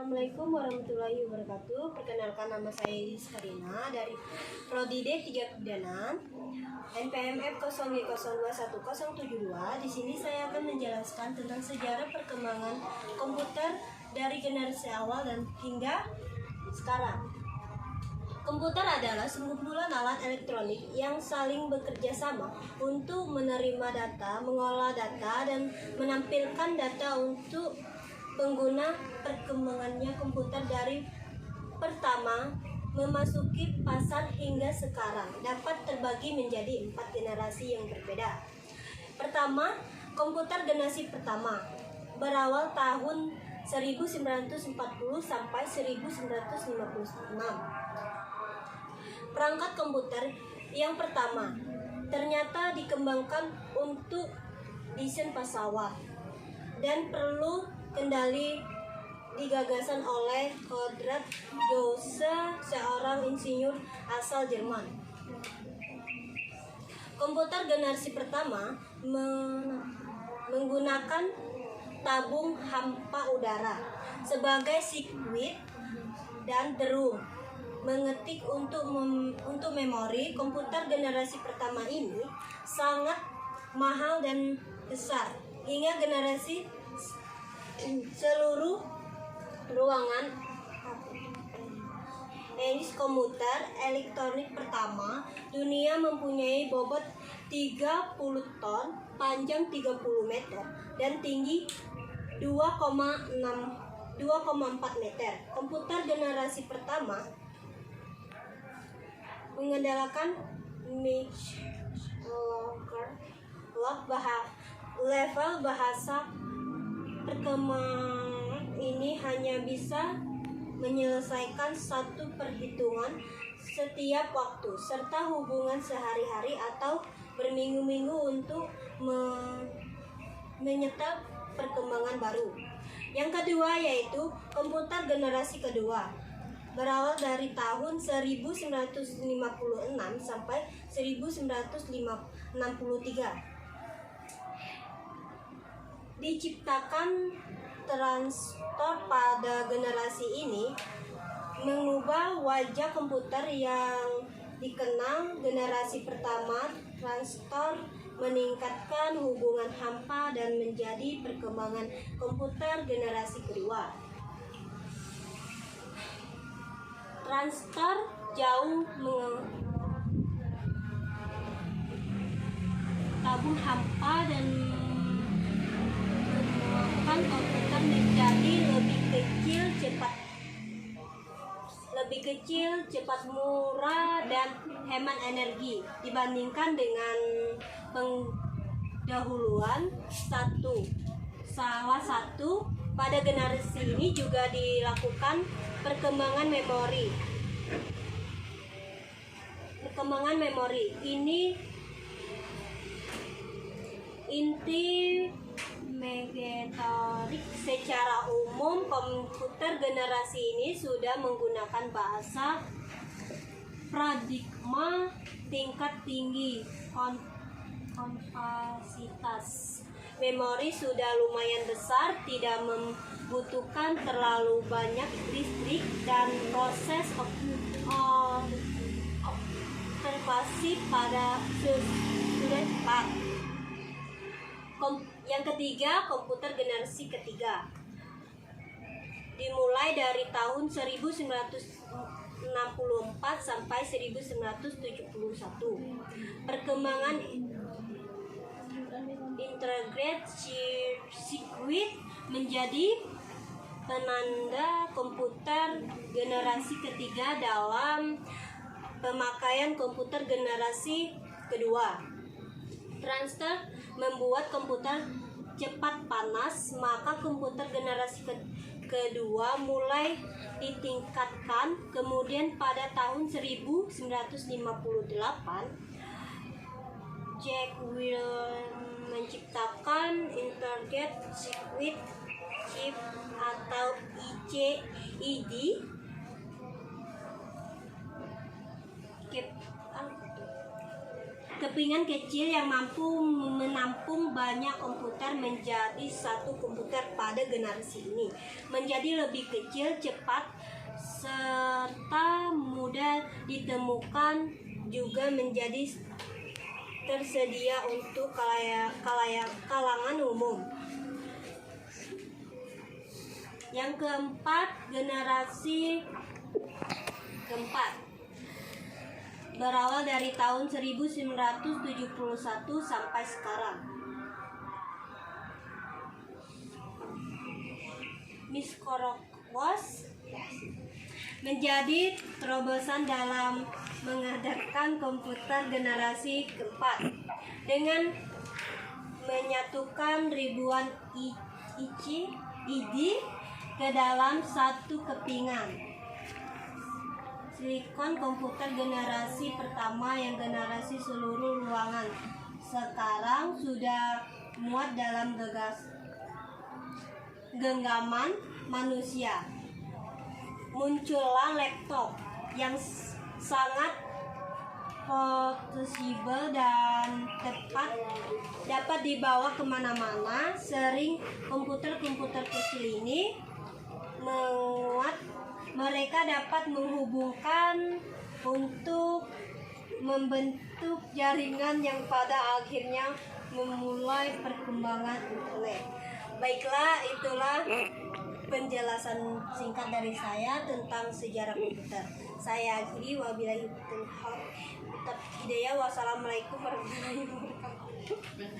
Assalamualaikum warahmatullahi wabarakatuh. Perkenalkan, nama saya Iris Karina dari Prodi D3 Pidana NPMF 0G021072. Di sini saya akan menjelaskan tentang sejarah perkembangan komputer dari generasi awal dan hingga sekarang. Komputer adalah sekumpulan alat elektronik yang saling bekerja sama untuk menerima data, mengolah data, dan menampilkan data untuk pengguna. Perkembangannya komputer dari pertama memasuki pasar hingga sekarang dapat terbagi menjadi 4 generasi yang berbeda. Pertama, komputer generasi pertama berawal tahun 1940 sampai 1956. Perangkat komputer yang pertama ternyata dikembangkan untuk desain pesawat dan perlu kendali digagasan oleh Konrad Zuse, seorang insinyur asal Jerman. Komputer generasi pertama menggunakan tabung hampa udara sebagai sirkuit dan drum mengetik untuk memori. Komputer generasi pertama ini sangat mahal dan besar hingga generasi seluruh ruangan. Jenis komputer elektronik pertama dunia mempunyai bobot 30 ton, panjang 30 meter, dan tinggi 2,4 meter. Komputer generasi pertama mengandalkan level bahasa. Perkembangan ini hanya bisa menyelesaikan satu perhitungan setiap waktu serta hubungan sehari-hari atau berminggu-minggu untuk menyetap perkembangan baru. Yang kedua yaitu komputer generasi kedua berawal dari tahun 1956 sampai 1963. Diciptakan transistor pada generasi ini mengubah wajah komputer yang dikenal generasi pertama. Transistor meningkatkan hubungan hampa dan menjadi perkembangan komputer generasi kedua. Transistor jauh tabung hampa dan komputer menjadi lebih kecil, cepat, murah, dan hemat energi dibandingkan dengan pendahuluan. Salah satu pada generasi ini juga dilakukan perkembangan memori. Ini inti Megatorik. Secara umum komputer generasi ini sudah menggunakan bahasa paradigma tingkat tinggi. Kapasitas memori sudah lumayan besar, tidak membutuhkan terlalu banyak listrik, dan proses observasi pada sudah cepat. Yang ketiga, komputer generasi ketiga dimulai dari tahun 1964 sampai 1971. Perkembangan integrated circuit menjadi penanda komputer generasi ketiga dalam pemakaian komputer generasi kedua. Transistor membuat komputer cepat panas, maka komputer generasi kedua mulai ditingkatkan. Kemudian pada tahun 1958, Jack Will menciptakan integrated circuit chip atau ICID. kepingan kecil yang mampu menampung banyak komputer menjadi satu komputer pada generasi ini menjadi lebih kecil, cepat, serta mudah ditemukan, juga menjadi tersedia untuk kalangan umum. Yang keempat, generasi keempat berawal dari tahun 1971 sampai sekarang. Miskolc menjadi terobosan dalam mengadakan komputer generasi keempat dengan menyatukan ribuan ID ke dalam satu kepingan. Silikon komputer generasi pertama yang generasi seluruh ruangan sekarang sudah muat dalam genggaman manusia. Muncullah laptop yang sangat portable dan dapat dibawa kemana-mana. Sering komputer-komputer kecil ini mereka dapat menghubungkan untuk membentuk jaringan yang pada akhirnya memulai perkembangan internet. Baiklah, itulah penjelasan singkat dari saya tentang sejarah komputer. Saya akhiri, wabillahi taufiq hidayah. Wassalamualaikum warahmatullahi wabarakatuh.